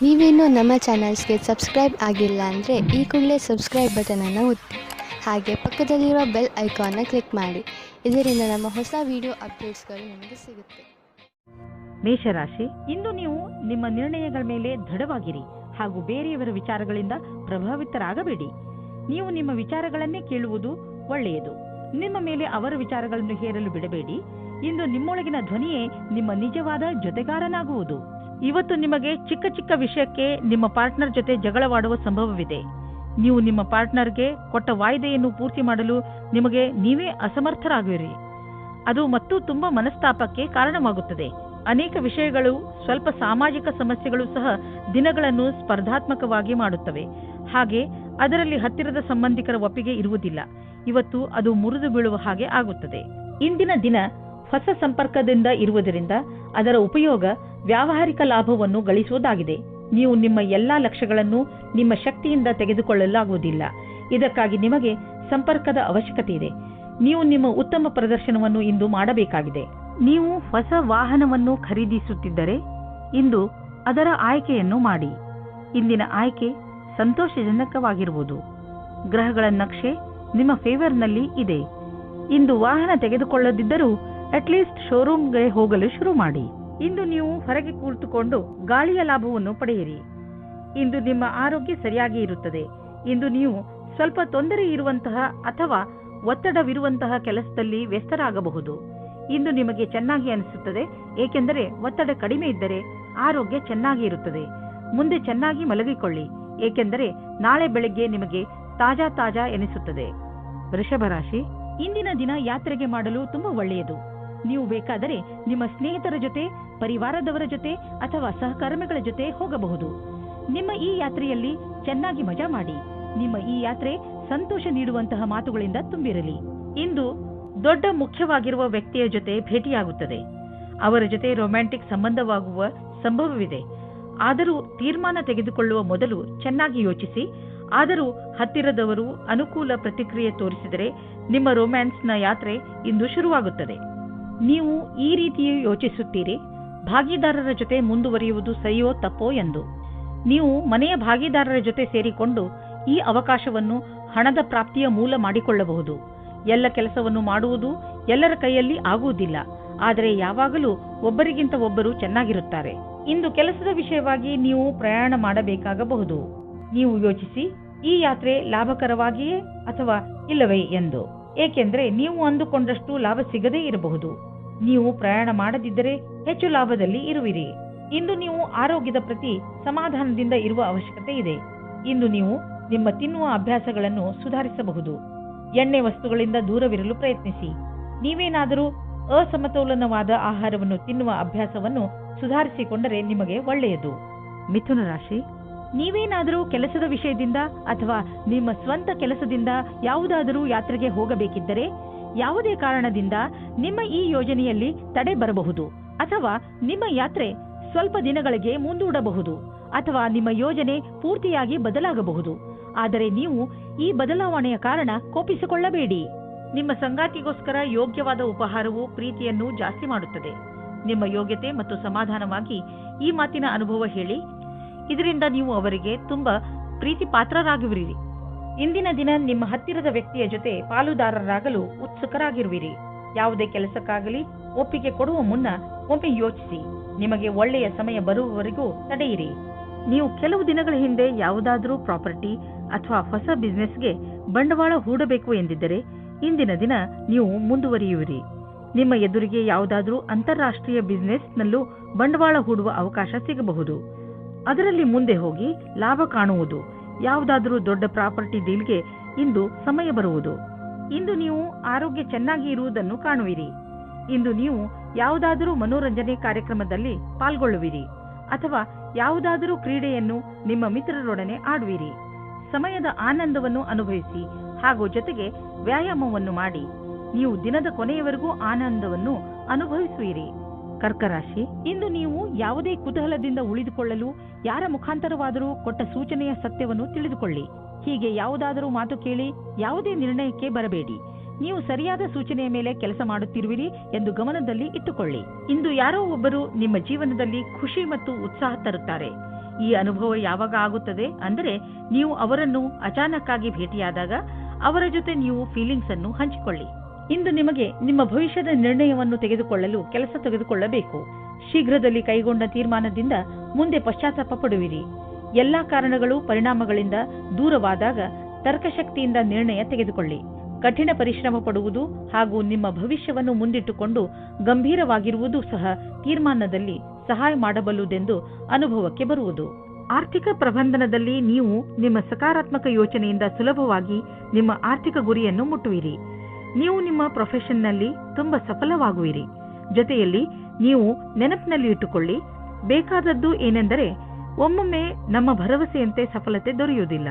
ನೀವೇನೂ ನಮ್ಮ ಚಾನಲ್ಸ್ಗೆ ಸಬ್ಸ್ಕ್ರೈಬ್ ಆಗಿಲ್ಲ ಅಂದರೆ ಈ ಕೂಡಲೇ ಸಬ್ಸ್ಕ್ರೈಬ್ ಬಟನನ್ನು ಒತ್ತಿ ಹಾಗೆ ಪಕ್ಕದಲ್ಲಿರೋ ಬೆಲ್ ಐಕಾನ್ನ ಕ್ಲಿಕ್ ಮಾಡಿ. ಇದರಿಂದ ನಮ್ಮ ಹೊಸ ವಿಡಿಯೋ ಅಪ್ಡೇಟ್ಸ್ಗಳು ನಿಮಗೆ ಸಿಗುತ್ತೆ. ಮೇಷರಾಶಿ, ಇಂದು ನೀವು ನಿಮ್ಮ ನಿರ್ಣಯಗಳ ಮೇಲೆ ದೃಢವಾಗಿರಿ ಹಾಗೂ ಬೇರೆಯವರ ವಿಚಾರಗಳಿಂದ ಪ್ರಭಾವಿತರಾಗಬೇಡಿ. ನೀವು ನಿಮ್ಮ ವಿಚಾರಗಳನ್ನೇ ಕೇಳುವುದು ಒಳ್ಳೆಯದು. ನಿಮ್ಮ ಮೇಲೆ ಅವರ ವಿಚಾರಗಳನ್ನು ಹೇರಲು ಬಿಡಬೇಡಿ. ಇಂದು ನಿಮ್ಮೊಳಗಿನ ಧ್ವನಿಯೇ ನಿಮ್ಮ ನಿಜವಾದ ಜೊತೆಗಾರನಾಗುವುದು. ಇವತ್ತು ನಿಮಗೆ ಚಿಕ್ಕ ಚಿಕ್ಕ ವಿಷಯಕ್ಕೆ ನಿಮ್ಮ ಪಾರ್ಟ್ನರ್ ಜೊತೆ ಜಗಳವಾಡುವ ಸಂಭವವಿದೆ. ನೀವು ನಿಮ್ಮ ಪಾರ್ಟ್ನರ್ಗೆ ಕೊಟ್ಟ ವಾಯ್ದೆಯನ್ನು ಪೂರ್ತಿ ಮಾಡಲು ನಿಮಗೆ ನೀವೇ ಅಸಮರ್ಥರಾಗುವಿರಿ. ಅದು ಮತ್ತು ತುಂಬಾ ಮನಸ್ತಾಪಕ್ಕೆ ಕಾರಣವಾಗುತ್ತದೆ. ಅನೇಕ ವಿಷಯಗಳು, ಸ್ವಲ್ಪ ಸಾಮಾಜಿಕ ಸಮಸ್ಯೆಗಳು ಸಹ ದಿನಗಳನ್ನು ಸ್ಪರ್ಧಾತ್ಮಕವಾಗಿ ಮಾಡುತ್ತವೆ. ಹಾಗೆ ಅದರಲ್ಲಿ ಹತ್ತಿರದ ಸಂಬಂಧಿಕರ ಒಪ್ಪಿಗೆ ಇರುವುದಿಲ್ಲ. ಇವತ್ತು ಅದು ಮುರಿದು ಬೀಳುವ ಹಾಗೆ ಆಗುತ್ತದೆ. ಇಂದಿನ ದಿನ ಹೊಸ ಸಂಪರ್ಕದಿಂದ ಇರುವುದರಿಂದ ಅದರ ಉಪಯೋಗ ವ್ಯಾವಹಾರಿಕ ಲಾಭವನ್ನು ಗಳಿಸುವುದಾಗಿದೆ. ನೀವು ನಿಮ್ಮ ಎಲ್ಲಾ ಲಕ್ಷ್ಯಗಳನ್ನು ನಿಮ್ಮ ಶಕ್ತಿಯಿಂದ ತೆಗೆದುಕೊಳ್ಳಲಾಗುವುದಿಲ್ಲ. ಇದಕ್ಕಾಗಿ ನಿಮಗೆ ಸಂಪರ್ಕದ ಅವಶ್ಯಕತೆ ಇದೆ. ನೀವು ನಿಮ್ಮ ಉತ್ತಮ ಪ್ರದರ್ಶನವನ್ನು ಇಂದು ಮಾಡಬೇಕಾಗಿದೆ. ನೀವು ಹೊಸ ವಾಹನವನ್ನು ಖರೀದಿಸುತ್ತಿದ್ದರೆ ಇಂದು ಅದರ ಆಯ್ಕೆಯನ್ನು ಮಾಡಿ. ಇಂದಿನ ಆಯ್ಕೆ ಸಂತೋಷಜನಕವಾಗಿರುವುದು. ಗ್ರಹಗಳ ನಕ್ಷೆ ನಿಮ್ಮ ಫೇವರ್ನಲ್ಲಿ ಇದೆ. ಇಂದು ವಾಹನ ತೆಗೆದುಕೊಳ್ಳದಿದ್ದರೂ ಅಟ್ಲೀಸ್ಟ್ ಶೋರೂಮ್ಗೆ ಹೋಗಲು ಶುರು ಮಾಡಿ. ಇಂದು ನೀವು ಹೊರಗೆ ಕೂತುಕೊಂಡು ಗಾಳಿಯ ಲಾಭವನ್ನು ಪಡೆಯಿರಿ. ಇಂದು ನಿಮ್ಮ ಆರೋಗ್ಯ ಸರಿಯಾಗಿ ಇರುತ್ತದೆ. ಇಂದು ನೀವು ಸ್ವಲ್ಪ ತೊಂದರೆ ಇರುವಂತಹ ಅಥವಾ ಒತ್ತಡವಿರುವಂತಹ ಕೆಲಸದಲ್ಲಿ ವ್ಯಸ್ತರಾಗಬಹುದು. ಇಂದು ನಿಮಗೆ ಚೆನ್ನಾಗಿ ಅನಿಸುತ್ತದೆ, ಏಕೆಂದರೆ ಒತ್ತಡ ಕಡಿಮೆ ಇದ್ದರೆ ಆರೋಗ್ಯ ಚೆನ್ನಾಗಿ ಇರುತ್ತದೆ. ಮುಂದೆ ಚೆನ್ನಾಗಿ ಮಲಗಿಕೊಳ್ಳಿ, ಏಕೆಂದರೆ ನಾಳೆ ಬೆಳಗ್ಗೆ ನಿಮಗೆ ತಾಜಾ ಎನಿಸುತ್ತದೆ. ವೃಷಭ ರಾಶಿ, ಇಂದಿನ ದಿನ ಯಾತ್ರೆಗೆ ಮಾಡಲು ತುಂಬಾ ಒಳ್ಳೆಯದು. ನೀವು ಬೇಕಾದರೆ ನಿಮ್ಮ ಸ್ನೇಹಿತರ ಜೊತೆ, ಪರಿವಾರದವರ ಜೊತೆ ಅಥವಾ ಸಹಕರ್ಮಿಗಳ ಜೊತೆ ಹೋಗಬಹುದು. ನಿಮ್ಮ ಈ ಯಾತ್ರೆಯಲ್ಲಿ ಚೆನ್ನಾಗಿ ಮಜಾ ಮಾಡಿ. ನಿಮ್ಮ ಈ ಯಾತ್ರೆ ಸಂತೋಷ ನೀಡುವಂತಹ ಮಾತುಗಳಿಂದ ತುಂಬಿರಲಿ. ಇಂದು ದೊಡ್ಡ ಮುಖ್ಯವಾಗಿರುವ ವ್ಯಕ್ತಿಯ ಜೊತೆ ಭೇಟಿಯಾಗುತ್ತದೆ. ಅವರ ಜೊತೆ ರೊಮ್ಯಾಂಟಿಕ್ ಸಂಬಂಧವಾಗುವ ಸಂಭವವಿದೆ. ಆದರೂ ತೀರ್ಮಾನ ತೆಗೆದುಕೊಳ್ಳುವ ಮೊದಲು ಚೆನ್ನಾಗಿ ಯೋಚಿಸಿ. ಆದರೂ ಹತ್ತಿರದವರು ಅನುಕೂಲ ಪ್ರತಿಕ್ರಿಯೆ ತೋರಿಸಿದರೆ ನಿಮ್ಮ ರೊಮ್ಯಾನ್ಸ್ನ ಯಾತ್ರೆ ಇಂದು ಶುರುವಾಗುತ್ತದೆ. ನೀವು ಈ ರೀತಿಯೇ ಯೋಚಿಸುತ್ತೀರಿ, ಭಾಗಿದಾರರ ಜೊತೆ ಮುಂದುವರಿಯುವುದು ಸರಿಯೋ ತಪ್ಪೋ ಎಂದು. ನೀವು ಮನೆಯ ಭಾಗಿದಾರರ ಜೊತೆ ಸೇರಿಕೊಂಡು ಈ ಅವಕಾಶವನ್ನು ಹಣದ ಪ್ರಾಪ್ತಿಯ ಮೂಲ ಮಾಡಿಕೊಳ್ಳಬಹುದು. ಎಲ್ಲ ಕೆಲಸವನ್ನು ಮಾಡುವುದು ಎಲ್ಲರ ಕೈಯಲ್ಲಿ ಆಗುವುದಿಲ್ಲ, ಆದರೆ ಯಾವಾಗಲೂ ಒಬ್ಬರಿಗಿಂತ ಒಬ್ಬರು ಚೆನ್ನಾಗಿರುತ್ತಾರೆ. ಇಂದು ಕೆಲಸದ ವಿಷಯವಾಗಿ ನೀವು ಪ್ರಯಾಣ ಮಾಡಬೇಕಾಗಬಹುದು. ನೀವು ಯೋಚಿಸಿ, ಈ ಯಾತ್ರೆ ಲಾಭಕರವಾಗಿಯೇ ಅಥವಾ ಇಲ್ಲವೇ ಎಂದು. ಏಕೆಂದರೆ ನೀವು ಅಂದುಕೊಂಡಷ್ಟು ಲಾಭ ಸಿಗದೇ ಇರಬಹುದು. ನೀವು ಪ್ರಯಾಣ ಮಾಡದಿದ್ದರೆ ಹೆಚ್ಚು ಲಾಭದಲ್ಲಿ ಇರುವಿರಿ. ಇಂದು ನೀವು ಆರೋಗ್ಯದ ಪ್ರತಿ ಸಮಾಧಾನದಿಂದ ಇರುವ ಅವಶ್ಯಕತೆ ಇದೆ. ಇಂದು ನೀವು ನಿಮ್ಮ ತಿನ್ನುವ ಅಭ್ಯಾಸಗಳನ್ನು ಸುಧಾರಿಸಬಹುದು. ಎಣ್ಣೆ ವಸ್ತುಗಳಿಂದ ದೂರವಿರಲು ಪ್ರಯತ್ನಿಸಿ. ನೀವೇನಾದರೂ ಅಸಮತೋಲನವಾದ ಆಹಾರವನ್ನು ತಿನ್ನುವ ಅಭ್ಯಾಸವನ್ನು ಸುಧಾರಿಸಿಕೊಂಡರೆ ನಿಮಗೆ ಒಳ್ಳೆಯದು. ಮಿಥುನ ರಾಶಿ, ನೀವೇನಾದರೂ ಕೆಲಸದ ವಿಷಯದಿಂದ ಅಥವಾ ನಿಮ್ಮ ಸ್ವಂತ ಕೆಲಸದಿಂದ ಯಾವುದಾದರೂ ಯಾತ್ರೆಗೆ ಹೋಗಬೇಕಿದ್ದರೆ ಯಾವುದೇ ಕಾರಣದಿಂದ ನಿಮ್ಮ ಈ ಯೋಜನೆಯಲ್ಲಿ ತಡೆ ಬರಬಹುದು, ಅಥವಾ ನಿಮ್ಮ ಯಾತ್ರೆ ಸ್ವಲ್ಪ ದಿನಗಳಿಗೆ ಮುಂದೂಡಬಹುದು, ಅಥವಾ ನಿಮ್ಮ ಯೋಜನೆ ಪೂರ್ತಿಯಾಗಿ ಬದಲಾಗಬಹುದು. ಆದರೆ ನೀವು ಈ ಬದಲಾವಣೆಯ ಕಾರಣ ಕೋಪಿಸಿಕೊಳ್ಳಬೇಡಿ. ನಿಮ್ಮ ಸಂಗಾತಿಗೋಸ್ಕರ ಯೋಗ್ಯವಾದ ಉಪಹಾರವು ಪ್ರೀತಿಯನ್ನು ಜಾಸ್ತಿ ಮಾಡುತ್ತದೆ. ನಿಮ್ಮ ಯೋಗ್ಯತೆ ಮತ್ತು ಸಮಾಧಾನವಾಗಿ ಈ ಮಾತಿನ ಅನುಭವ ಹೇಳಿ. ಇದರಿಂದ ನೀವು ಅವರಿಗೆ ತುಂಬಾ ಪ್ರೀತಿ ಪಾತ್ರರಾಗುವಿರಿ. ಇಂದಿನ ದಿನ ನಿಮ್ಮ ಹತ್ತಿರದ ವ್ಯಕ್ತಿಯ ಜೊತೆ ಪಾಲುದಾರರಾಗಲು ಉತ್ಸುಕರಾಗಿರುವಿರಿ. ಯಾವುದೇ ಕೆಲಸಕ್ಕಾಗಲಿ ಒಪ್ಪಿಗೆ ಕೊಡುವ ಮುನ್ನ ಒಮ್ಮೆ ಯೋಚಿಸಿ. ನಿಮಗೆ ಒಳ್ಳೆಯ ಸಮಯ ಬರುವವರೆಗೂ ತಡೆಯಿರಿ. ನೀವು ಕೆಲವು ದಿನಗಳ ಹಿಂದೆ ಯಾವುದಾದರೂ ಪ್ರಾಪರ್ಟಿ ಅಥವಾ ಹೊಸ ಬಿಸಿನೆಸ್ಗೆ ಬಂಡವಾಳ ಹೂಡಬೇಕು ಎಂದಿದ್ದರೆ ಇಂದಿನ ದಿನ ನೀವು ಮುಂದುವರಿಯುವಿರಿ. ನಿಮ್ಮ ಎದುರಿಗೆ ಯಾವುದಾದರೂ ಅಂತಾರಾಷ್ಟ್ರೀಯ ಬಿಸಿನೆಸ್ನಲ್ಲೂ ಬಂಡವಾಳ ಹೂಡುವ ಅವಕಾಶ ಸಿಗಬಹುದು. ಅದರಲ್ಲಿ ಮುಂದೆ ಹೋಗಿ ಲಾಭ ಕಾಣುವುದು. ಯಾವುದಾದರೂ ದೊಡ್ಡ ಪ್ರಾಪರ್ಟಿ ಡೀಲ್ಗೆ ಇಂದು ಸಮಯ ಬರುವುದು. ಇಂದು ನೀವು ಆರೋಗ್ಯ ಚೆನ್ನಾಗಿ ಇರುವುದನ್ನು ಕಾಣುವಿರಿ. ಇಂದು ನೀವು ಯಾವುದಾದರೂ ಮನೋರಂಜನೆ ಕಾರ್ಯಕ್ರಮದಲ್ಲಿ ಪಾಲ್ಗೊಳ್ಳುವಿರಿ ಅಥವಾ ಯಾವುದಾದರೂ ಕ್ರೀಡೆಯನ್ನು ನಿಮ್ಮ ಮಿತ್ರರೊಡನೆ ಆಡುವಿರಿ. ಸಮಯದ ಆನಂದವನ್ನು ಅನುಭವಿಸಿ ಹಾಗೂ ಜೊತೆಗೆ ವ್ಯಾಯಾಮವನ್ನು ಮಾಡಿ. ನೀವು ದಿನದ ಕೊನೆಯವರೆಗೂ ಆನಂದವನ್ನು ಅನುಭವಿಸುವಿರಿ. ಕರ್ಕರಾಶಿ, ಇಂದು ನೀವು ಯಾವುದೇ ಕುತೂಹಲದಿಂದ ಉಳಿದುಕೊಳ್ಳಲು ಯಾರ ಮುಖಾಂತರವಾದರೂ ಕೊಟ್ಟ ಸೂಚನೆಯ ಸತ್ಯವನ್ನು ತಿಳಿದುಕೊಳ್ಳಿ. ಹೀಗೆ ಯಾವುದಾದರೂ ಮಾತು ಕೇಳಿ ಯಾವುದೇ ನಿರ್ಣಯಕ್ಕೆ ಬರಬೇಡಿ. ನೀವು ಸರಿಯಾದ ಸೂಚನೆಯ ಮೇಲೆ ಕೆಲಸ ಮಾಡುತ್ತಿರುವಿರಿ ಎಂದು ಗಮನದಲ್ಲಿ ಇಟ್ಟುಕೊಳ್ಳಿ. ಇಂದು ಯಾರೋ ಒಬ್ಬರು ನಿಮ್ಮ ಜೀವನದಲ್ಲಿ ಖುಷಿ ಮತ್ತು ಉತ್ಸಾಹ ತರುತ್ತಾರೆ. ಈ ಅನುಭವ ಯಾವಾಗ ಆಗುತ್ತದೆ ಅಂದರೆ ನೀವು ಅವರನ್ನು ಅಚಾನಕ್ಕಾಗಿ ಭೇಟಿಯಾದಾಗ ಅವರ ಜೊತೆ ನೀವು ಫೀಲಿಂಗ್ಸ್ ಅನ್ನು ಹಂಚಿಕೊಳ್ಳಿ. ಇಂದು ನಿಮಗೆ ನಿಮ್ಮ ಭವಿಷ್ಯದ ನಿರ್ಣಯವನ್ನು ತೆಗೆದುಕೊಳ್ಳಲು ಕೆಲಸ ತೆಗೆದುಕೊಳ್ಳಬೇಕು. ಶೀಘ್ರದಲ್ಲಿ ಕೈಗೊಂಡ ತೀರ್ಮಾನದಿಂದ ಮುಂದೆ ಪಶ್ಚಾತ್ತಾಪ ಪಡುವಿರಿ. ಎಲ್ಲಾ ಕಾರಣಗಳು ಪರಿಣಾಮಗಳಿಂದ ದೂರವಾದಾಗ ತರ್ಕಶಕ್ತಿಯಿಂದ ನಿರ್ಣಯ ತೆಗೆದುಕೊಳ್ಳಿ. ಕಠಿಣ ಪರಿಶ್ರಮ ಪಡುವುದು ಹಾಗೂ ನಿಮ್ಮ ಭವಿಷ್ಯವನ್ನು ಮುಂದಿಟ್ಟುಕೊಂಡು ಗಂಭೀರವಾಗಿರುವುದು ಸಹ ತೀರ್ಮಾನದಲ್ಲಿ ಸಹಾಯ ಮಾಡಬಲ್ಲುದೆಂದು ಅನುಭವಕ್ಕೆ ಬರುವುದು. ಆರ್ಥಿಕ ಪ್ರಬಂಧನದಲ್ಲಿ ನೀವು ನಿಮ್ಮ ಸಕಾರಾತ್ಮಕ ಯೋಚನೆಯಿಂದ ಸುಲಭವಾಗಿ ನಿಮ್ಮ ಆರ್ಥಿಕ ಗುರಿಯನ್ನು ಮುಟ್ಟುವಿರಿ. ನೀವು ನಿಮ್ಮ ಪ್ರೊಫೆಷನ್ನಲ್ಲಿ ತುಂಬಾ ಸಫಲವಾಗುವಿರಿ. ಜೊತೆಯಲ್ಲಿ ನೀವು ನೆನಪಿನಲ್ಲಿ ಇಟ್ಟುಕೊಳ್ಳಿ, ಬೇಕಾದದ್ದು ಏನೆಂದರೆ ಒಮ್ಮೊಮ್ಮೆ ನಮ್ಮ ಭರವಸೆಯಂತೆ ಸಫಲತೆ ದೊರೆಯುವುದಿಲ್ಲ.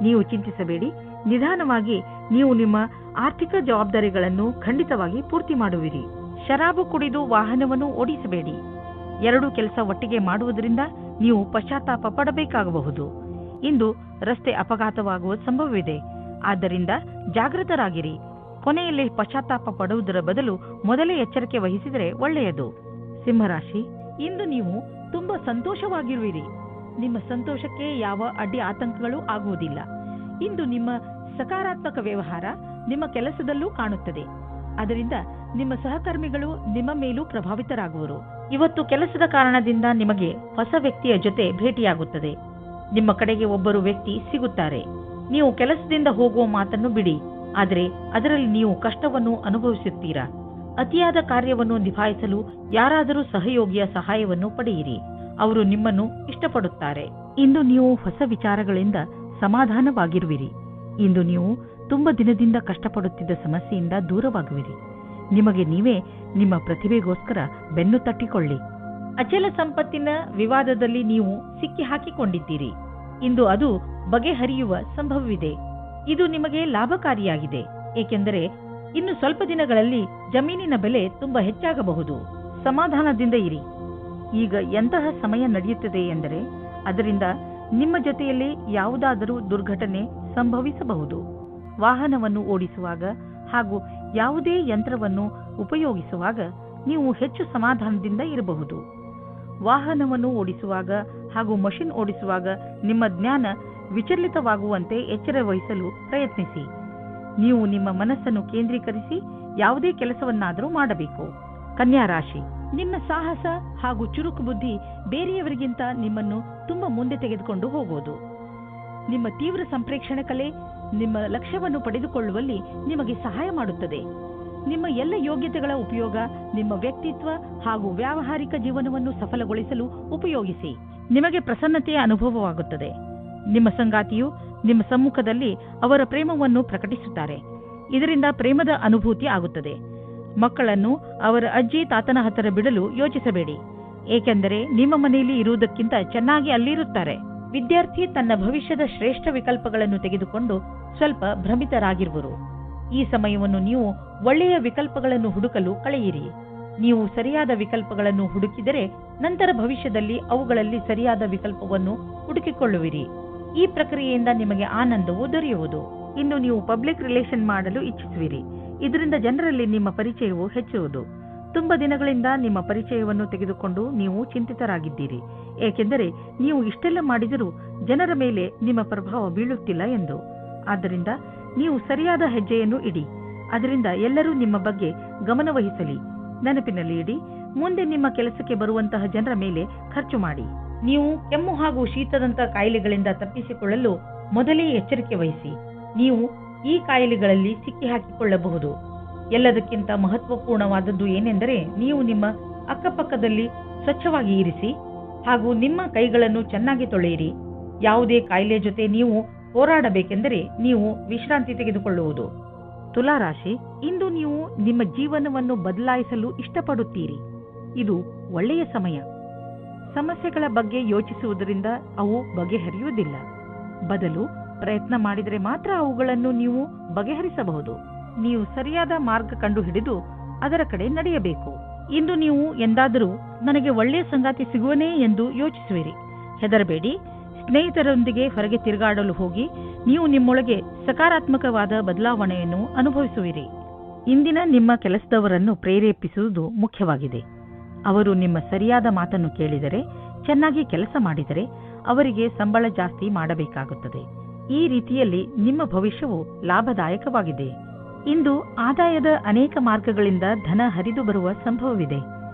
ನೀವು ಚಿಂತಿಸಬೇಡಿ, ನಿಧಾನವಾಗಿ ನೀವು ನಿಮ್ಮ ಆರ್ಥಿಕ ಜವಾಬ್ದಾರಿಗಳನ್ನು ಖಂಡಿತವಾಗಿ ಪೂರ್ತಿ ಮಾಡುವಿರಿ. ಶರಾಬು ಕುಡಿದು ವಾಹನವನ್ನು ಓಡಿಸಬೇಡಿ. ಎರಡೂ ಕೆಲಸ ಒಟ್ಟಿಗೆ ಮಾಡುವುದರಿಂದ ನೀವು ಪಶ್ಚಾತ್ತಾಪ ಪಡಬೇಕಾಗಬಹುದು. ಇಂದು ರಸ್ತೆ ಅಪಘಾತವಾಗುವ ಸಂಭವವಿದೆ. ಆದ್ದರಿಂದ ಜಾಗೃತರಾಗಿರಿ. ಕೊನೆಯಲ್ಲಿ ಪಶ್ಚಾತ್ತಾಪ ಪಡುವುದರ ಬದಲು ಮೊದಲೇ ಎಚ್ಚರಿಕೆ ವಹಿಸಿದರೆ ಒಳ್ಳೆಯದು. ಸಿಂಹರಾಶಿ, ಇಂದು ನೀವು ತುಂಬಾ ಸಂತೋಷವಾಗಿರುವಿರಿ. ನಿಮ್ಮ ಸಂತೋಷಕ್ಕೆ ಯಾವ ಅಡ್ಡಿ ಆತಂಕಗಳು ಆಗುವುದಿಲ್ಲ. ಇಂದು ನಿಮ್ಮ ಸಕಾರಾತ್ಮಕ ವ್ಯವಹಾರ ನಿಮ್ಮ ಕೆಲಸದಲ್ಲೂ ಕಾಣುತ್ತದೆ. ಅದರಿಂದ ನಿಮ್ಮ ಸಹಕರ್ಮಿಗಳು ನಿಮ್ಮ ಮೇಲೂ ಪ್ರಭಾವಿತರಾಗುವರು. ಇವತ್ತು ಕೆಲಸದ ಕಾರಣದಿಂದ ನಿಮಗೆ ಹೊಸ ವ್ಯಕ್ತಿಯ ಜೊತೆ ಭೇಟಿಯಾಗುತ್ತದೆ. ನಿಮ್ಮ ಕಡೆಗೆ ಒಬ್ಬರು ವ್ಯಕ್ತಿ ಸಿಗುತ್ತಾರೆ. ನೀವು ಕೆಲಸದಿಂದ ಹೋಗುವ ಮಾತನ್ನು ಬಿಡಿ, ಆದರೆ ಅದರಲ್ಲಿ ನೀವು ಕಷ್ಟವನ್ನು ಅನುಭವಿಸುತ್ತೀರಾ. ಅತಿಯಾದ ಕಾರ್ಯವನ್ನು ನಿಭಾಯಿಸಲು ಯಾರಾದರೂ ಸಹಯೋಗಿಯ ಸಹಾಯವನ್ನು ಪಡೆಯಿರಿ. ಅವರು ನಿಮ್ಮನ್ನು ಇಷ್ಟಪಡುತ್ತಾರೆ. ಇಂದು ನೀವು ಹೊಸ ವಿಚಾರಗಳಿಂದ ಸಮಾಧಾನವಾಗಿರುವಿರಿ. ಇಂದು ನೀವು ತುಂಬ ದಿನದಿಂದ ಕಷ್ಟಪಡುತ್ತಿದ್ದ ಸಮಸ್ಯೆಯಿಂದ ದೂರವಾಗುವಿರಿ. ನಿಮಗೆ ನೀವೇ ನಿಮ್ಮ ಪ್ರತಿಭೆಗೋಸ್ಕರ ಬೆನ್ನು ತಟ್ಟಿಕೊಳ್ಳಿ. ಅಚಲ ಸಂಪತ್ತಿನ ವಿವಾದದಲ್ಲಿ ನೀವು ಸಿಕ್ಕಿ ಹಾಕಿಕೊಂಡಿದ್ದೀರಿ. ಇಂದು ಅದು ಬಗೆಹರಿಯುವ ಸಂಭವವಿದೆ. ಇದು ನಿಮಗೆ ಲಾಭಕಾರಿಯಾಗಿದೆ, ಏಕೆಂದರೆ ಇನ್ನು ಸ್ವಲ್ಪ ದಿನಗಳಲ್ಲಿ ಜಮೀನಿನ ಬೆಲೆ ತುಂಬಾ ಹೆಚ್ಚಾಗಬಹುದು. ಸಮಾಧಾನದಿಂದ ಇರಿ. ಈಗ ಎಂತಹ ಸಮಯ ನಡೆಯುತ್ತದೆ ಎಂದರೆ ಅದರಿಂದ ನಿಮ್ಮ ಜೊತೆಯಲ್ಲಿ ಯಾವುದಾದರೂ ದುರ್ಘಟನೆ ಸಂಭವಿಸಬಹುದು. ವಾಹನವನ್ನು ಓಡಿಸುವಾಗ ಹಾಗೂ ಯಾವುದೇ ಯಂತ್ರವನ್ನು ಉಪಯೋಗಿಸುವಾಗ ನೀವು ಹೆಚ್ಚು ಸಮಾಧಾನದಿಂದ ಇರಬಹುದು. ವಾಹನವನ್ನು ಓಡಿಸುವಾಗ ಹಾಗೂ ಮಷಿನ್ ಓಡಿಸುವಾಗ ನಿಮ್ಮ ಜ್ಞಾನ ವಿಚಲಿತವಾಗುವಂತೆ ಎಚ್ಚರ ವಹಿಸಲು ಪ್ರಯತ್ನಿಸಿ. ನೀವು ನಿಮ್ಮ ಮನಸ್ಸನ್ನು ಕೇಂದ್ರೀಕರಿಸಿ ಯಾವುದೇ ಕೆಲಸವನ್ನಾದರೂ ಮಾಡಬೇಕು. ಕನ್ಯಾ ರಾಶಿ, ನಿಮ್ಮ ಸಾಹಸ ಹಾಗೂ ಚುರುಕು ಬುದ್ಧಿ ಬೇರೆಯವರಿಗಿಂತ ನಿಮ್ಮನ್ನು ತುಂಬಾ ಮುಂದೆ ತೆಗೆದುಕೊಂಡು ಹೋಗುವುದು. ನಿಮ್ಮ ತೀವ್ರ ಸಂಪ್ರೇಕ್ಷಣೆ ಕಲೆ ನಿಮ್ಮ ಲಕ್ಷ್ಯವನ್ನು ಪಡೆದುಕೊಳ್ಳುವಲ್ಲಿ ನಿಮಗೆ ಸಹಾಯ ಮಾಡುತ್ತದೆ. ನಿಮ್ಮ ಎಲ್ಲ ಯೋಗ್ಯತೆಗಳ ಉಪಯೋಗ ನಿಮ್ಮ ವ್ಯಕ್ತಿತ್ವ ಹಾಗೂ ವ್ಯಾವಹಾರಿಕ ಜೀವನವನ್ನು ಸಫಲಗೊಳಿಸಲು ಉಪಯೋಗಿಸಿ. ನಿಮಗೆ ಪ್ರಸನ್ನತೆಯ ಅನುಭವವಾಗುತ್ತದೆ. ನಿಮ್ಮ ಸಂಗಾತಿಯು ನಿಮ್ಮ ಸಮ್ಮುಖದಲ್ಲಿ ಅವರ ಪ್ರೇಮವನ್ನು ಪ್ರಕಟಿಸುತ್ತಾರೆ. ಇದರಿಂದ ಪ್ರೇಮದ ಅನುಭೂತಿ ಆಗುತ್ತದೆ. ಮಕ್ಕಳನ್ನು ಅವರ ಅಜ್ಜಿ ತಾತನ ಹತ್ತಿರ ಬಿಡಲು ಯೋಚಿಸಬೇಡಿ, ಏಕೆಂದರೆ ನಿಮ್ಮ ಮನೆಯಲ್ಲಿ ಇರುವುದಕ್ಕಿಂತ ಚೆನ್ನಾಗಿ ಅಲ್ಲಿರುತ್ತಾರೆ. ವಿದ್ಯಾರ್ಥಿ ತನ್ನ ಭವಿಷ್ಯದ ಶ್ರೇಷ್ಠ ವಿಕಲ್ಪಗಳನ್ನು ತೆಗೆದುಕೊಂಡು ಸ್ವಲ್ಪ ಭ್ರಮಿತರಾಗಿರುವರು. ಈ ಸಮಯವನ್ನು ನೀವು ಒಳ್ಳೆಯ ವಿಕಲ್ಪಗಳನ್ನು ಹುಡುಕಲು ಕಳೆಯಿರಿ. ನೀವು ಸರಿಯಾದ ವಿಕಲ್ಪಗಳನ್ನು ಹುಡುಕಿದರೆ ನಂತರ ಭವಿಷ್ಯದಲ್ಲಿ ಅವುಗಳಲ್ಲಿ ಸರಿಯಾದ ವಿಕಲ್ಪವನ್ನು ಹುಡುಕಿಕೊಳ್ಳುವಿರಿ. ಈ ಪ್ರಕ್ರಿಯೆಯಿಂದ ನಿಮಗೆ ಆನಂದವು ದೊರೆಯುವುದು. ಇಂದು ನೀವು ಪಬ್ಲಿಕ್ ರಿಲೇಷನ್ ಮಾಡಲು ಇಚ್ಛಿಸುವಿರಿ. ಇದರಿಂದ ಜನರಲ್ಲಿ ನಿಮ್ಮ ಪರಿಚಯವು ಹೆಚ್ಚುವುದು. ತುಂಬ ದಿನಗಳಿಂದ ನಿಮ್ಮ ಪರಿಚಯವನ್ನು ತೆಗೆದುಕೊಂಡು ನೀವು ಚಿಂತಿತರಾಗಿದ್ದೀರಿ, ಏಕೆಂದರೆ ನೀವು ಇಷ್ಟೆಲ್ಲ ಮಾಡಿದರೂ ಜನರ ಮೇಲೆ ನಿಮ್ಮ ಪ್ರಭಾವ ಬೀಳುತ್ತಿಲ್ಲ ಎಂದು. ಆದ್ದರಿಂದ ನೀವು ಸರಿಯಾದ ಹೆಜ್ಜೆಯನ್ನು ಇಡಿ. ಅದರಿಂದ ಎಲ್ಲರೂ ನಿಮ್ಮ ಬಗ್ಗೆ ಗಮನವಹಿಸಲಿ. ನೆನಪಿನಲ್ಲಿ ಇಡಿ, ಮುಂದೆ ನಿಮ್ಮ ಕೆಲಸಕ್ಕೆ ಬರುವಂತಹ ಜನರ ಮೇಲೆ ಖರ್ಚು ಮಾಡಿ. ನೀವು ಕೆಮ್ಮು ಹಾಗೂ ಶೀತದಂತಹ ಕಾಯಿಲೆಗಳಿಂದ ತಪ್ಪಿಸಿಕೊಳ್ಳಲು ಮೊದಲೇ ಎಚ್ಚರಿಕೆ ವಹಿಸಿ. ನೀವು ಈ ಕಾಯಿಲೆಗಳಲ್ಲಿ ಸಿಕ್ಕಿ ಹಾಕಿಕೊಳ್ಳಬಹುದು. ಎಲ್ಲದಕ್ಕಿಂತ ಮಹತ್ವಪೂರ್ಣವಾದದ್ದು ಏನೆಂದರೆ ನೀವು ನಿಮ್ಮ ಅಕ್ಕಪಕ್ಕದಲ್ಲಿ ಸ್ವಚ್ಛವಾಗಿ ಇರಿಸಿ ಹಾಗೂ ನಿಮ್ಮ ಕೈಗಳನ್ನು ಚೆನ್ನಾಗಿ ತೊಳೆಯಿರಿ. ಯಾವುದೇ ಕಾಯಿಲೆ ಜೊತೆ ನೀವು ಹೋರಾಡಬೇಕೆಂದರೆ ನೀವು ವಿಶ್ರಾಂತಿ ತೆಗೆದುಕೊಳ್ಳುವುದು. ತುಲಾ ರಾಶಿ, ಇಂದು ನೀವು ನಿಮ್ಮ ಜೀವನವನ್ನು ಬದಲಾಯಿಸಲು ಇಷ್ಟಪಡುತ್ತೀರಿ. ಇದು ಒಳ್ಳೆಯ ಸಮಯ. ಸಮಸ್ಯೆಗಳ ಬಗ್ಗೆ ಯೋಚಿಸುವುದರಿಂದ ಅವು ಬಗೆಹರಿಯುವುದಿಲ್ಲ. ಬದಲು ಪ್ರಯತ್ನ ಮಾಡಿದರೆ ಮಾತ್ರ ಅವುಗಳನ್ನು ನೀವು ಬಗೆಹರಿಸಬಹುದು. ನೀವು ಸರಿಯಾದ ಮಾರ್ಗ ಕಂಡುಹಿಡಿದು ಅದರ ಕಡೆ ನಡೆಯಬೇಕು. ಇಂದು ನೀವು ಎಂದಾದರೂ ನನಗೆ ಒಳ್ಳೆಯ ಸಂಗಾತಿ ಸಿಗುವನೇ ಎಂದು ಯೋಚಿಸುವಿರಿ. ಹೆದರಬೇಡಿ. ಸ್ನೇಹಿತರೊಂದಿಗೆ ಹೊರಗೆ ತಿರುಗಾಡಲು ಹೋಗಿ ನೀವು ನಿಮ್ಮೊಳಗೆ ಸಕಾರಾತ್ಮಕವಾದ ಬದಲಾವಣೆಯನ್ನು ಅನುಭವಿಸುವಿರಿ. ಇಂದಿನ ನಿಮ್ಮ ಕೆಲಸದವರನ್ನು ಪ್ರೇರೇಪಿಸುವುದು ಮುಖ್ಯವಾಗಿದೆ. ಅವರು ನಿಮ್ಮ ಸರಿಯಾದ ಮಾತನ್ನು ಕೇಳಿದರೆ, ಚೆನ್ನಾಗಿ ಕೆಲಸ ಮಾಡಿದರೆ ಅವರಿಗೆ ಸಂಬಳ ಜಾಸ್ತಿ ಮಾಡಬೇಕಾಗುತ್ತದೆ. ಈ ರೀತಿಯಲ್ಲಿ ನಿಮ್ಮ ಭವಿಷ್ಯವು ಲಾಭದಾಯಕವಾಗಿದೆ. ಇಂದು ಆದಾಯದ ಅನೇಕ ಮಾರ್ಗಗಳಿಂದ ಧನ ಹರಿದು ಬರುವ ಸಂಭವವಿದೆ.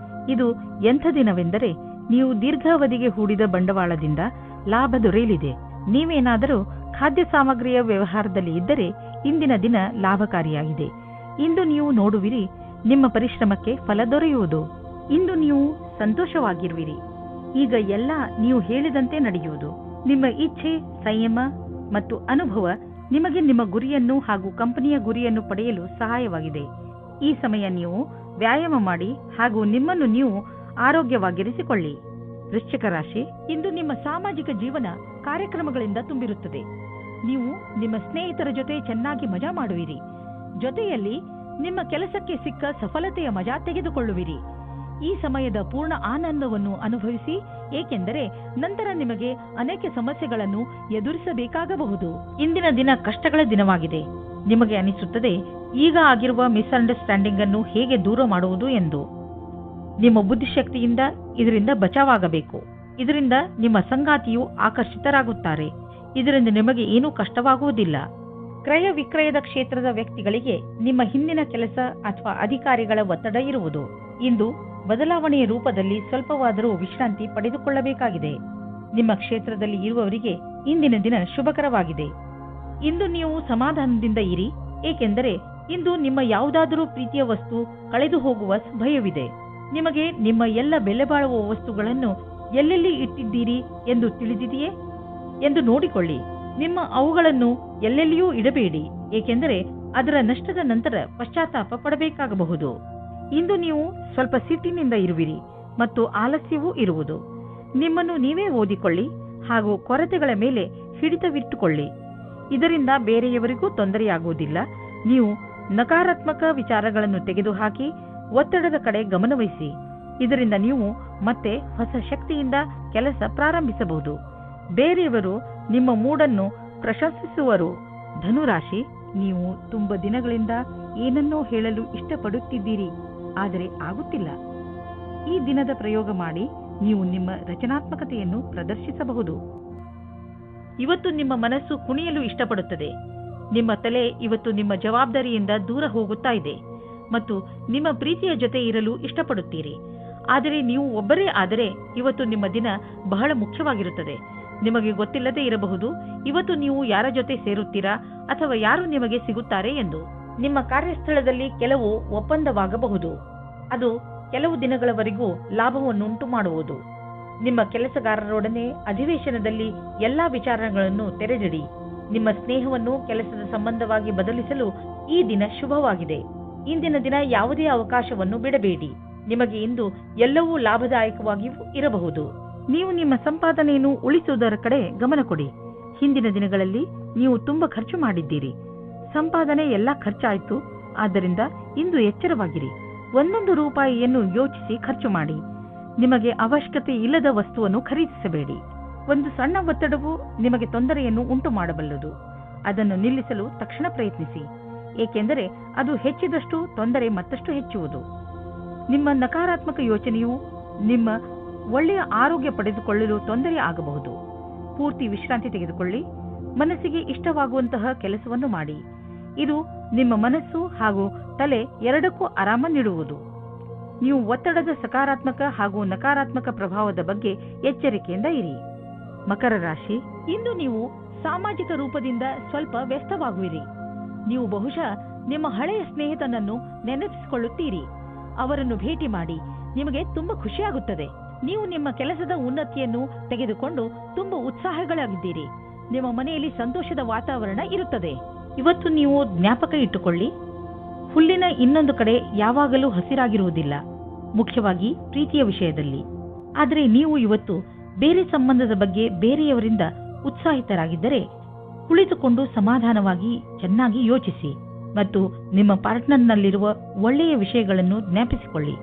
ಇದು ಎಂಥ ದಿನವೆಂದರೆ ನೀವು ದೀರ್ಘಾವಧಿಗೆ ಹೂಡಿದ ಬಂಡವಾಳದಿಂದ ಲಾಭ ದೊರೆಯಲಿದೆ. ನೀವೇನಾದರೂ ಖಾದ್ಯ ಸಾಮಗ್ರಿಯ ವ್ಯವಹಾರದಲ್ಲಿ ಇದ್ದರೆ ಇಂದಿನ ದಿನ ಲಾಭಕಾರಿಯಾಗಿದೆ. ಇಂದು ನೀವು ನೋಡುವಿರಿ, ನಿಮ್ಮ ಪರಿಶ್ರಮಕ್ಕೆ ಫಲ ದೊರೆಯುವುದು. ಇಂದು ನೀವು ಸಂತೋಷವಾಗಿರುವಿರಿ. ಈಗ ಎಲ್ಲ ನೀವು ಹೇಳಿದಂತೆ ನಡೆಯುವುದು. ನಿಮ್ಮ ಇಚ್ಛೆ, ಸಂಯಮ ಮತ್ತು ಅನುಭವ ನಿಮಗೆ ನಿಮ್ಮ ಗುರಿಯನ್ನು ಹಾಗೂ ಕಂಪನಿಯ ಗುರಿಯನ್ನು ಪಡೆಯಲು ಸಹಾಯವಾಗಿದೆ. ಈ ಸಮಯ ನೀವು ವ್ಯಾಯಾಮ ಮಾಡಿ ಹಾಗೂ ನಿಮ್ಮನ್ನು ನೀವು ಆರೋಗ್ಯವಾಗಿರಿಸಿಕೊಳ್ಳಿ. ವೃಶ್ಚಿಕ ರಾಶಿ, ಇಂದು ನಿಮ್ಮ ಸಾಮಾಜಿಕ ಜೀವನ ಕಾರ್ಯಕ್ರಮಗಳಿಂದ ತುಂಬಿರುತ್ತದೆ. ನೀವು ನಿಮ್ಮ ಸ್ನೇಹಿತರ ಜೊತೆ ಚೆನ್ನಾಗಿ ಮಜಾ ಮಾಡುವಿರಿ. ಜೊತೆಯಲ್ಲಿ ನಿಮ್ಮ ಕೆಲಸಕ್ಕೆ ಸಿಕ್ಕ ಸಫಲತೆಯ ಮಜಾ ತೆಗೆದುಕೊಳ್ಳುವಿರಿ. ಈ ಸಮಯದ ಪೂರ್ಣ ಆನಂದವನ್ನು ಅನುಭವಿಸಿ, ಏಕೆಂದರೆ ನಂತರ ನಿಮಗೆ ಅನೇಕ ಸಮಸ್ಯೆಗಳನ್ನು ಎದುರಿಸಬೇಕಾಗಬಹುದು. ಇಂದಿನ ದಿನ ಕಷ್ಟಗಳ ದಿನವಾಗಿದೆ. ನಿಮಗೆ ಅನಿಸುತ್ತದೆ ಈಗ ಆಗಿರುವ ಮಿಸ್ಅಂಡರ್ಸ್ಟ್ಯಾಂಡಿಂಗ್ ಅನ್ನು ಹೇಗೆ ದೂರ ಮಾಡುವುದು ಎಂದು. ನಿಮ್ಮ ಬುದ್ಧಿಶಕ್ತಿಯಿಂದ ಇದರಿಂದ ಬಚಾವಾಗಬೇಕು. ಇದರಿಂದ ನಿಮ್ಮ ಸಂಗಾತಿಯು ಆಕರ್ಷಿತರಾಗುತ್ತಾರೆ. ಇದರಿಂದ ನಿಮಗೆ ಏನೂ ಕಷ್ಟವಾಗುವುದಿಲ್ಲ. ಕ್ರಯ ವಿಕ್ರಯದ ಕ್ಷೇತ್ರದ ವ್ಯಕ್ತಿಗಳಿಗೆ ನಿಮ್ಮ ಹಿಂದಿನ ಕೆಲಸ ಅಥವಾ ಅಧಿಕಾರಿಗಳ ಒತ್ತಡ ಇರುವುದು. ಇಂದು ಬದಲಾವಣೆಯ ರೂಪದಲ್ಲಿ ಸ್ವಲ್ಪವಾದರೂ ವಿಶ್ರಾಂತಿ ಪಡೆದುಕೊಳ್ಳಬೇಕಾಗಿದೆ. ನಿಮ್ಮ ಕ್ಷೇತ್ರದಲ್ಲಿ ಇರುವವರಿಗೆ ಇಂದಿನ ದಿನ ಶುಭಕರವಾಗಿದೆ. ಇಂದು ನೀವು ಸಮಾಧಾನದಿಂದ ಇರಿ, ಏಕೆಂದರೆ ಇಂದು ನಿಮ್ಮ ಯಾವುದಾದರೂ ಪ್ರೀತಿಯ ವಸ್ತು ಕಳೆದು ಹೋಗುವ ಭಯವಿದೆ. ನಿಮಗೆ ನಿಮ್ಮ ಎಲ್ಲ ಬೆಲೆ ಬಾಳುವ ವಸ್ತುಗಳನ್ನು ಎಲ್ಲೆಲ್ಲಿ ಇಟ್ಟಿದ್ದೀರಿ ಎಂದು ತಿಳಿದಿದೆಯೇ ಎಂದು ನೋಡಿಕೊಳ್ಳಿ. ನಿಮ್ಮ ಅವುಗಳನ್ನು ಎಲ್ಲೆಲ್ಲಿಯೂ ಇಡಬೇಡಿ, ಏಕೆಂದರೆ ಅದರ ನಷ್ಟದ ನಂತರ ಪಶ್ಚಾತ್ತಾಪ ಪಡಬೇಕಾಗಬಹುದು. ಇಂದು ನೀವು ಸ್ವಲ್ಪ ಸಿಟ್ಟಿನಿಂದ ಇರುವಿರಿ ಮತ್ತು ಆಲಸ್ಯವೂ ಇರುವುದು. ನಿಮ್ಮನ್ನು ನೀವೇ ಓದಿಕೊಳ್ಳಿ ಹಾಗೂ ಕೊರತೆಗಳ ಮೇಲೆ ಹಿಡಿತವಿಟ್ಟುಕೊಳ್ಳಿ. ಇದರಿಂದ ಬೇರೆಯವರಿಗೂ ತೊಂದರೆಯಾಗುವುದಿಲ್ಲ. ನೀವು ನಕಾರಾತ್ಮಕ ವಿಚಾರಗಳನ್ನು ತೆಗೆದುಹಾಕಿ ಒತ್ತಡದ ಕಡೆ ಗಮನವಹಿಸಿ. ಇದರಿಂದ ನೀವು ಮತ್ತೆ ಹೊಸ ಶಕ್ತಿಯಿಂದ ಕೆಲಸ ಪ್ರಾರಂಭಿಸಬಹುದು. ಬೇರೆಯವರು ನಿಮ್ಮ ಮೂಡನ್ನು ಪ್ರಶಂಸಿಸುವರು. ಧನುರಾಶಿ, ನೀವು ತುಂಬ ದಿನಗಳಿಂದ ಏನನ್ನೋ ಹೇಳಲು ಇಷ್ಟಪಡುತ್ತಿದ್ದೀರಿ, ಆದರೆ ಆಗುತ್ತಿಲ್ಲ. ಈ ದಿನದ ಪ್ರಯೋಗ ಮಾಡಿ ನೀವು ನಿಮ್ಮ ರಚನಾತ್ಮಕತೆಯನ್ನು ಪ್ರದರ್ಶಿಸಬಹುದು. ಇವತ್ತು ನಿಮ್ಮ ಮನಸ್ಸು ಕುಣಿಯಲು ಇಷ್ಟಪಡುತ್ತದೆ. ನಿಮ್ಮ ತಲೆ ಇವತ್ತು ನಿಮ್ಮ ಜವಾಬ್ದಾರಿಯಿಂದ ದೂರ ಹೋಗುತ್ತಾ ಇದೆ ಮತ್ತು ನಿಮ್ಮ ಪ್ರೀತಿಯ ಜೊತೆ ಇರಲು ಇಷ್ಟಪಡುತ್ತೀರಿ. ಆದರೆ ನೀವು ಒಬ್ಬರೇ ಆದರೆ ಇವತ್ತು ನಿಮ್ಮ ದಿನ ಬಹಳ ಮುಖ್ಯವಾಗಿರುತ್ತದೆ. ನಿಮಗೆ ಗೊತ್ತಿಲ್ಲದೆ ಇರಬಹುದು ಇವತ್ತು ನೀವು ಯಾರ ಜೊತೆ ಸೇರುತ್ತೀರಾ ಅಥವಾ ಯಾರು ನಿಮಗೆ ಸಿಗುತ್ತಾರೆ ಎಂದು. ನಿಮ್ಮ ಕಾರ್ಯಸ್ಥಳದಲ್ಲಿ ಕೆಲವು ಒಪ್ಪಂದವಾಗಬಹುದು. ಅದು ಕೆಲವು ದಿನಗಳವರೆಗೂ ಲಾಭವನ್ನುಂಟು ಮಾಡುವುದು. ನಿಮ್ಮ ಕೆಲಸಗಾರರೊಡನೆ ಅಧಿವೇಶನದಲ್ಲಿ ಎಲ್ಲಾ ವಿಚಾರಗಳನ್ನು ತೆರೆದಿಡಿ. ನಿಮ್ಮ ಸ್ನೇಹವನ್ನು ಕೆಲಸದ ಸಂಬಂಧವಾಗಿ ಬದಲಿಸಲು ಈ ದಿನ ಶುಭವಾಗಿದೆ. ಇಂದಿನ ದಿನ ಯಾವುದೇ ಅವಕಾಶವನ್ನು ಬಿಡಬೇಡಿ. ನಿಮಗೆ ಇಂದು ಎಲ್ಲವೂ ಲಾಭದಾಯಕವಾಗಿಯೂ ಇರಬಹುದು. ನೀವು ನಿಮ್ಮ ಸಂಪಾದನೆಯನ್ನು ಉಳಿಸುವುದರ ಕಡೆ ಗಮನ ಕೊಡಿ. ಹಿಂದಿನ ದಿನಗಳಲ್ಲಿ ನೀವು ತುಂಬಾ ಖರ್ಚು ಮಾಡಿದ್ದೀರಿ. ಸಂಪಾದನೆ ಎಲ್ಲ ಖರ್ಚಾಯಿತು. ಆದ್ದರಿಂದ ಇಂದು ಎಚ್ಚರವಾಗಿರಿ. ಒಂದೊಂದು ರೂಪಾಯಿಯನ್ನು ಯೋಚಿಸಿ ಖರ್ಚು ಮಾಡಿ. ನಿಮಗೆ ಅವಶ್ಯಕತೆ ಇಲ್ಲದ ವಸ್ತುವನ್ನು ಖರೀದಿಸಬೇಡಿ. ಒಂದು ಸಣ್ಣ ಒತ್ತಡವು ನಿಮಗೆ ತೊಂದರೆಯನ್ನು ಉಂಟು ಮಾಡಬಲ್ಲದು. ಅದನ್ನು ನಿಲ್ಲಿಸಲು ತಕ್ಷಣ ಪ್ರಯತ್ನಿಸಿ, ಏಕೆಂದರೆ ಅದು ಹೆಚ್ಚಿದಷ್ಟು ತೊಂದರೆ ಮತ್ತಷ್ಟು ಹೆಚ್ಚುವುದು. ನಿಮ್ಮ ನಕಾರಾತ್ಮಕ ಯೋಚನೆಯು ನಿಮ್ಮ ಒಳ್ಳೆಯ ಆರೋಗ್ಯ ಪಡೆದುಕೊಳ್ಳಲು ತೊಂದರೆ ಆಗಬಹುದು. ಪೂರ್ತಿ ವಿಶ್ರಾಂತಿ ತೆಗೆದುಕೊಳ್ಳಿ. ಮನಸ್ಸಿಗೆ ಇಷ್ಟವಾಗುವಂತಹ ಕೆಲಸವನ್ನು ಮಾಡಿ. ಇದು ನಿಮ್ಮ ಮನಸ್ಸು ಹಾಗೂ ತಲೆ ಎರಡಕ್ಕೂ ಆರಾಮ ನೀಡುವುದು. ನೀವು ಒತ್ತಡದ ಸಕಾರಾತ್ಮಕ ಹಾಗೂ ನಕಾರಾತ್ಮಕ ಪ್ರಭಾವದ ಬಗ್ಗೆ ಎಚ್ಚರಿಕೆಯಿಂದ ಇರಿ. ಮಕರ ರಾಶಿ, ಇಂದು ನೀವು ಸಾಮಾಜಿಕ ರೂಪದಿಂದ ಸ್ವಲ್ಪ ವ್ಯಸ್ತವಾಗುವಿರಿ. ನೀವು ಬಹುಶಃ ನಿಮ್ಮ ಹಳೆಯ ಸ್ನೇಹಿತನನ್ನು ನೆನಪಿಸಿಕೊಳ್ಳುತ್ತೀರಿ. ಅವರನ್ನು ಭೇಟಿ ಮಾಡಿ ನಿಮಗೆ ತುಂಬಾ ಖುಷಿಯಾಗುತ್ತದೆ. ನೀವು ನಿಮ್ಮ ಕೆಲಸದ ಉನ್ನತಿಯನ್ನು ತೆಗೆದುಕೊಂಡು ತುಂಬಾ ಉತ್ಸಾಹಗಳಾಗಿದ್ದೀರಿ. ನಿಮ್ಮ ಮನೆಯಲ್ಲಿ ಸಂತೋಷದ ವಾತಾವರಣ ಇರುತ್ತದೆ. ಇವತ್ತು ನೀವು ಜ್ಞಾಪಕ ಇಟ್ಟುಕೊಳ್ಳಿ, ಹುಲ್ಲಿನ ಇನ್ನೊಂದು ಕಡೆ ಯಾವಾಗಲೂ ಹಸಿರಾಗಿರುವುದಿಲ್ಲ, ಮುಖ್ಯವಾಗಿ ಪ್ರೀತಿಯ ವಿಷಯದಲ್ಲಿ. ಆದರೆ ನೀವು ಇವತ್ತು ಬೇರೆ ಸಂಬಂಧದ ಬಗ್ಗೆ ಬೇರೆಯವರಿಂದ ಉತ್ಸಾಹಿತರಾಗಿದ್ದರೆ ಕುಳಿತುಕೊಂಡು ಸಮಾಧಾನವಾಗಿ ಚೆನ್ನಾಗಿ ಯೋಚಿಸಿ ಮತ್ತು ನಿಮ್ಮ ಪಾರ್ಟ್ನರ್ನಲ್ಲಿರುವ ಒಳ್ಳೆಯ ವಿಷಯಗಳನ್ನು ಜ್ಞಾಪಿಸಿಕೊಳ್ಳಿ.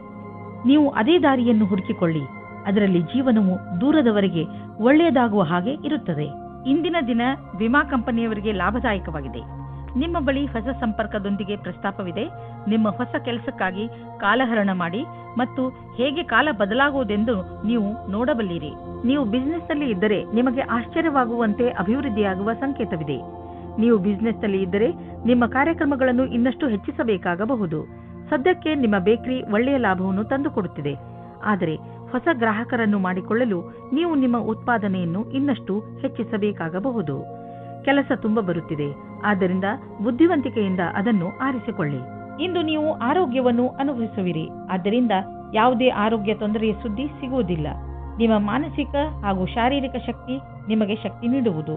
ನೀವು ಅದೇ ದಾರಿಯನ್ನು ಹುಡುಕಿಕೊಳ್ಳಿ. ಅದರಲ್ಲಿ ಜೀವನವು ದೂರದವರೆಗೆ ಒಳ್ಳೆಯದಾಗುವ ಹಾಗೆ ಇರುತ್ತದೆ. ಇಂದಿನ ದಿನ ವಿಮಾ ಕಂಪನಿಯವರಿಗೆ ಲಾಭದಾಯಕವಾಗಿದೆ. ನಿಮ್ಮ ಬಳಿ ಹೊಸ ಸಂಪರ್ಕದೊಂದಿಗೆ ಪ್ರಸ್ತಾಪವಿದೆ ನಿಮ್ಮ ಹೊಸ ಕೆಲಸಕ್ಕಾಗಿ ಕಾಲಹರಣ ಮಾಡಿ ಮತ್ತು ಹೇಗೆ ಕಾಲ ಬದಲಾಗುವುದೆಂದು ನೀವು ನೋಡಬಲ್ಲಿರಿ. ನೀವು ಬಿಸಿನೆಸ್ನಲ್ಲಿ ಇದ್ದರೆ ನಿಮಗೆ ಆಶ್ಚರ್ಯವಾಗುವಂತೆ ಅಭಿವೃದ್ಧಿಯಾಗುವ ಸಂಕೇತವಿದೆ. ನೀವು ಬಿಸಿನೆಸ್ನಲ್ಲಿ ಇದ್ದರೆ ನಿಮ್ಮ ಕಾರ್ಯಕ್ರಮಗಳನ್ನು ಇನ್ನಷ್ಟು ಹೆಚ್ಚಿಸಬೇಕಾಗಬಹುದು. ಸದ್ಯಕ್ಕೆ ನಿಮ್ಮ ಬೇಕರಿ ಒಳ್ಳೆಯ ಲಾಭವನ್ನು ತಂದುಕೊಡುತ್ತಿದೆ. ಆದರೆ ಹೊಸ ಗ್ರಾಹಕರನ್ನು ಮಾಡಿಕೊಳ್ಳಲು ನೀವು ನಿಮ್ಮ ಉತ್ಪಾದನೆಯನ್ನು ಇನ್ನಷ್ಟು ಹೆಚ್ಚಿಸಬೇಕಾಗಬಹುದು. ಕೆಲಸ ತುಂಬಾ ಬರುತ್ತಿದೆ, ಆದ್ದರಿಂದ ಬುದ್ಧಿವಂತಿಕೆಯಿಂದ ಅದನ್ನು ಆರಿಸಿಕೊಳ್ಳಿ. ಇಂದು ನೀವು ಆರೋಗ್ಯವನ್ನು ಅನುಭವಿಸುವಿರಿ, ಆದ್ದರಿಂದ ಯಾವುದೇ ಆರೋಗ್ಯ ತೊಂದರೆಯ ಸುದ್ದಿ ಸಿಗುವುದಿಲ್ಲ. ನಿಮ್ಮ ಮಾನಸಿಕ ಹಾಗೂ ಶಾರೀರಿಕ ಶಕ್ತಿ ನಿಮಗೆ ಶಕ್ತಿ ನೀಡುವುದು.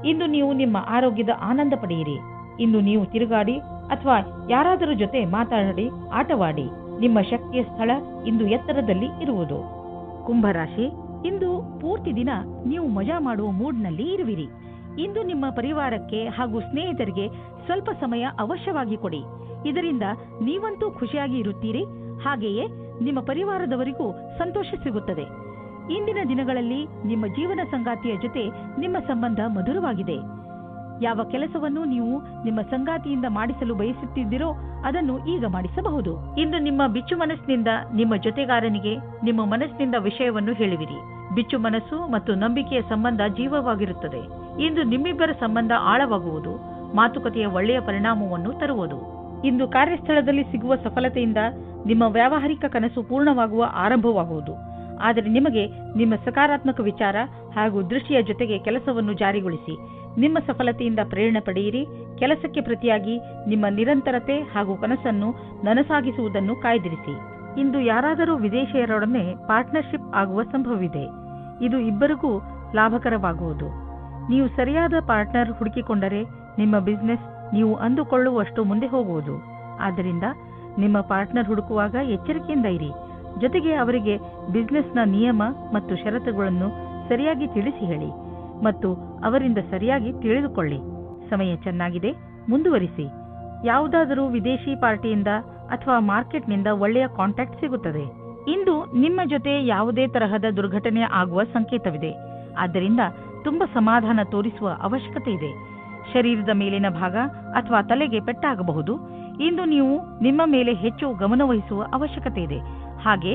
ಇಂದು ನೀವು ನಿಮ್ಮ ಆರೋಗ್ಯದ ಆನಂದ ಪಡೆಯಿರಿ. ಇಂದು ನೀವು ತಿರುಗಾಡಿ ಅಥವಾ ಯಾರಾದರೂ ಜೊತೆ ಮಾತಾಡಿ ಆಟವಾಡಿ. ನಿಮ್ಮ ಶಕ್ತಿಯ ಸ್ಥಳ ಇಂದು ಎತ್ತರದಲ್ಲಿ ಇರುವುದು. ಕುಂಭರಾಶಿ, ಇಂದು ಪೂರ್ತಿ ದಿನ ನೀವು ಮಜಾ ಮಾಡುವ ಮೂಡ್ನಲ್ಲಿ ಇರುವಿರಿ. ಇಂದು ನಿಮ್ಮ ಪರಿವಾರಕ್ಕೆ ಹಾಗೂ ಸ್ನೇಹಿತರಿಗೆ ಸ್ವಲ್ಪ ಸಮಯ ಅವಶ್ಯವಾಗಿ ಕೊಡಿ. ಇದರಿಂದ ನೀವಂತೂ ಖುಷಿಯಾಗಿ ಇರುತ್ತೀರಿ, ಹಾಗೆಯೇ ನಿಮ್ಮ ಪರಿವಾರದವರಿಗೂ ಸಂತೋಷ ಸಿಗುತ್ತದೆ. ಇಂದಿನ ದಿನಗಳಲ್ಲಿ ನಿಮ್ಮ ಜೀವನ ಸಂಗಾತಿಯ ಜೊತೆ ನಿಮ್ಮ ಸಂಬಂಧ ಮಧುರವಾಗಿದೆ. ಯಾವ ಕೆಲಸವನ್ನು ನೀವು ನಿಮ್ಮ ಸಂಗಾತಿಯಿಂದ ಮಾಡಿಸಲು ಬಯಸುತ್ತಿದ್ದೀರೋ ಅದನ್ನು ಈಗ ಮಾಡಿಸಬಹುದು. ಇಂದು ನಿಮ್ಮ ಬಿಚ್ಚು ಮನಸ್ಸಿನಿಂದ ನಿಮ್ಮ ಜೊತೆಗಾರನಿಗೆ ನಿಮ್ಮ ಮನಸ್ಸಿನಿಂದ ವಿಷಯವನ್ನು ಹೇಳುವಿರಿ. ಬಿಚ್ಚು ಮನಸ್ಸು ಮತ್ತು ನಂಬಿಕೆಯ ಸಂಬಂಧ ಜೀವವಾಗಿರುತ್ತದೆ. ಇಂದು ನಿಮ್ಮಿಬ್ಬರ ಸಂಬಂಧ ಆಳವಾಗುವುದು, ಮಾತುಕತೆಯ ಒಳ್ಳೆಯ ಪರಿಣಾಮವನ್ನು ತರುವುದು. ಇಂದು ಕಾರ್ಯಸ್ಥಳದಲ್ಲಿ ಸಿಗುವ ಸಫಲತೆಯಿಂದ ನಿಮ್ಮ ವ್ಯಾವಹಾರಿಕ ಕನಸು ಪೂರ್ಣವಾಗುವ ಆರಂಭವಾಗುವುದು. ಆದರೆ ನಿಮಗೆ ನಿಮ್ಮ ಸಕಾರಾತ್ಮಕ ವಿಚಾರ ಹಾಗೂ ದೃಷ್ಟಿಯ ಜೊತೆಗೆ ಕೆಲಸವನ್ನು ಜಾರಿಗೊಳಿಸಿ. ನಿಮ್ಮ ಸಫಲತೆಯಿಂದ ಪ್ರೇರಣೆ ಪಡೆಯಿರಿ. ಕೆಲಸಕ್ಕೆ ಪ್ರತಿಯಾಗಿ ನಿಮ್ಮ ನಿರಂತರತೆ ಹಾಗೂ ಕನಸನ್ನು ನನಸಾಗಿಸುವುದನ್ನು ಕಾಯ್ದಿರಿಸಿ. ಇಂದು ಯಾರಾದರೂ ವಿದೇಶಿಯರೊಡನೆ ಪಾರ್ಟ್ನರ್ಶಿಪ್ ಆಗುವ ಸಂಭವವಿದೆ. ಇದು ಇಬ್ಬರಿಗೂ ಲಾಭಕರವಾಗುವುದು. ನೀವು ಸರಿಯಾದ ಪಾರ್ಟ್ನರ್ ಹುಡುಕಿಕೊಂಡರೆ ನಿಮ್ಮ ಬಿಸಿನೆಸ್ ನೀವು ಅಂದುಕೊಳ್ಳುವಷ್ಟು ಮುಂದೆ ಹೋಗುವುದು. ಆದ್ದರಿಂದ ನಿಮ್ಮ ಪಾರ್ಟ್ನರ್ ಹುಡುಕುವಾಗ ಎಚ್ಚರಿಕೆಯಿಂದ ಇರಿ. ಜೊತೆಗೆ ಅವರಿಗೆ ಬಿಸಿನೆಸ್ನ ನಿಯಮ ಮತ್ತು ಷರತ್ತುಗಳನ್ನು ಸರಿಯಾಗಿ ತಿಳಿಸಿ ಹೇಳಿ ಮತ್ತು ಅವರಿಂದ ಸರಿಯಾಗಿ ತಿಳಿದುಕೊಳ್ಳಿ. ಸಮಯ ಚೆನ್ನಾಗಿದೆ, ಮುಂದುವರಿಸಿ. ಯಾವುದಾದರೂ ವಿದೇಶಿ ಪಾರ್ಟಿಯಿಂದ ಅಥವಾ ಮಾರ್ಕೆಟ್ನಿಂದ ಒಳ್ಳೆಯ ಕಾಂಟ್ಯಾಕ್ಟ್ ಸಿಗುತ್ತದೆ. ಇಂದು ನಿಮ್ಮ ಜೊತೆ ಯಾವುದೇ ತರಹದ ದುರ್ಘಟನೆ ಆಗುವ ಸಂಕೇತವಿದೆ. ಆದ್ದರಿಂದ ತುಂಬಾ ಸಮಾಧಾನ ತೋರಿಸುವ ಅವಶ್ಯಕತೆ ಇದೆ. ಶರೀರದ ಮೇಲಿನ ಭಾಗ ಅಥವಾ ತಲೆಗೆ ಪೆಟ್ಟಾಗಬಹುದು. ಇಂದು ನೀವು ನಿಮ್ಮ ಮೇಲೆ ಹೆಚ್ಚು ಗಮನವಹಿಸುವ ಅವಶ್ಯಕತೆ ಇದೆ. ಹಾಗೆ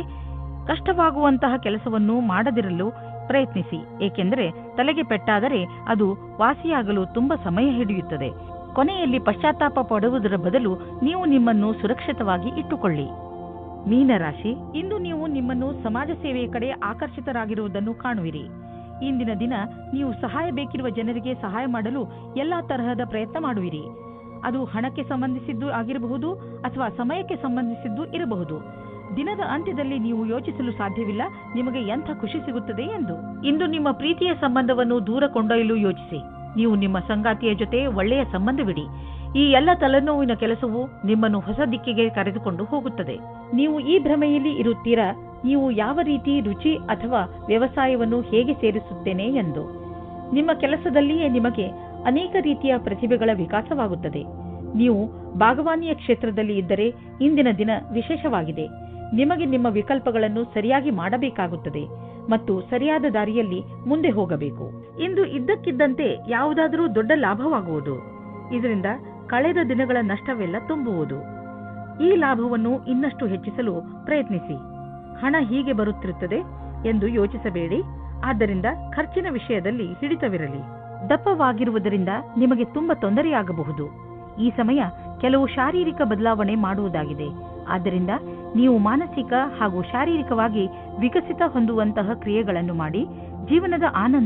ಕಷ್ಟವಾಗುವಂತಹ ಕೆಲಸವನ್ನು ಮಾಡದಿರಲು ಪ್ರಯತ್ನಿಸಿ, ಏಕೆಂದರೆ ತಲೆಗೆ ಪೆಟ್ಟಾದರೆ ಅದು ವಾಸಿಯಾಗಲು ತುಂಬಾ ಸಮಯ ಹಿಡಿಯುತ್ತದೆ. ಕೊನೆಯಲ್ಲಿ ಪಶ್ಚಾತ್ತಾಪ ಪಡುವುದರ ಬದಲು ನೀವು ನಿಮ್ಮನ್ನು ಸುರಕ್ಷಿತವಾಗಿ ಇಟ್ಟುಕೊಳ್ಳಿ. ಮೀನರಾಶಿ, ಇಂದು ನೀವು ನಿಮ್ಮನ್ನು ಸಮಾಜ ಸೇವೆಯ ಕಡೆ ಆಕರ್ಷಿತರಾಗಿರುವುದನ್ನು ಕಾಣುವಿರಿ. ಇಂದಿನ ದಿನ ನೀವು ಸಹಾಯ ಬೇಕಿರುವ ಜನರಿಗೆ ಸಹಾಯ ಮಾಡಲು ಎಲ್ಲಾ ತರಹದ ಪ್ರಯತ್ನ ಮಾಡುವಿರಿ. ಅದು ಹಣಕ್ಕೆ ಸಂಬಂಧಿಸಿದ್ದು ಆಗಿರಬಹುದು ಅಥವಾ ಸಮಯಕ್ಕೆ ಸಂಬಂಧಿಸಿದ್ದು ಇರಬಹುದು. ದಿನದ ಅಂತ್ಯದಲ್ಲಿ ನೀವು ಯೋಚಿಸಲು ಸಾಧ್ಯವಿಲ್ಲ ನಿಮಗೆ ಎಂಥ ಖುಷಿ ಸಿಗುತ್ತದೆ ಎಂದು. ಇಂದು ನಿಮ್ಮ ಪ್ರೀತಿಯ ಸಂಬಂಧವನ್ನು ದೂರ ಕೊಂಡೊಯ್ಯಲು ಯೋಚಿಸಿ. ನೀವು ನಿಮ್ಮ ಸಂಗಾತಿಯ ಜೊತೆ ಒಳ್ಳೆಯ ಸಂಬಂಧವಿಡಿ. ಈ ಎಲ್ಲ ತಲೆನೋವಿನ ಕೆಲಸವು ನಿಮ್ಮನ್ನು ಹೊಸ ದಿಕ್ಕಿಗೆ ಕರೆದುಕೊಂಡು ಹೋಗುತ್ತದೆ. ನೀವು ಈ ಭ್ರಮೆಯಲ್ಲಿ ಇರುತ್ತೀರಾ, ನೀವು ಯಾವ ರೀತಿ ರುಚಿ ಅಥವಾ ವ್ಯವಸಾಯವನ್ನು ಹೇಗೆ ಸೇರಿಸುತ್ತೇನೆ ಎಂದು. ನಿಮ್ಮ ಕೆಲಸದಲ್ಲಿಯೇ ನಿಮಗೆ ಅನೇಕ ರೀತಿಯ ಪ್ರತಿಭೆಗಳ ವಿಕಾಸವಾಗುತ್ತದೆ. ನೀವು ಬಾಗವಾನಿಯ ಕ್ಷೇತ್ರದಲ್ಲಿ ಇದ್ದರೆ ಇಂದಿನ ದಿನ ವಿಶೇಷವಾಗಿದೆ. ನಿಮಗೆ ನಿಮ್ಮ ವಿಕಲ್ಪಗಳನ್ನು ಸರಿಯಾಗಿ ಮಾಡಬೇಕಾಗುತ್ತದೆ ಮತ್ತು ಸರಿಯಾದ ದಾರಿಯಲ್ಲಿ ಮುಂದೆ ಹೋಗಬೇಕು. ಇಂದು ಇದ್ದಕ್ಕಿದ್ದಂತೆ ಯಾವುದಾದರೂ ದೊಡ್ಡ ಲಾಭವಾಗುವುದು. ಇದರಿಂದ ಕಳೆದ ದಿನಗಳ ನಷ್ಟವೆಲ್ಲ ತುಂಬುವುದು. ಈ ಲಾಭವನ್ನು ಇನ್ನಷ್ಟು ಹೆಚ್ಚಿಸಲು ಪ್ರಯತ್ನಿಸಿ. ಹಣ ಹೀಗೆ ಬರುತ್ತಿರುತ್ತದೆ ಎಂದು ಯೋಚಿಸಬೇಡಿ. ಆದ್ದರಿಂದ ಖರ್ಚಿನ ವಿಷಯದಲ್ಲಿ ಹಿಡಿತವಿರಲಿ. ದಪ್ಪವಾಗಿರುವುದರಿಂದ ನಿಮಗೆ ತುಂಬಾ ತೊಂದರೆಯಾಗಬಹುದು. ಈ ಸಮಯ ಕೆಲವು ಶಾರೀರಿಕ ಬದಲಾವಣೆ ಮಾಡುವುದಾಗಿದೆ. ಆದ್ದರಿಂದ ನೀವು ಮಾನಸಿಕ ಹಾಗೂ ಶಾರೀರಿಕವಾಗಿ ವಿಕಸಿತ ಹೊಂದುವಂತಹ ಕ್ರಿಯೆಗಳನ್ನು ಮಾಡಿ ಜೀವನದ ಆನಂದ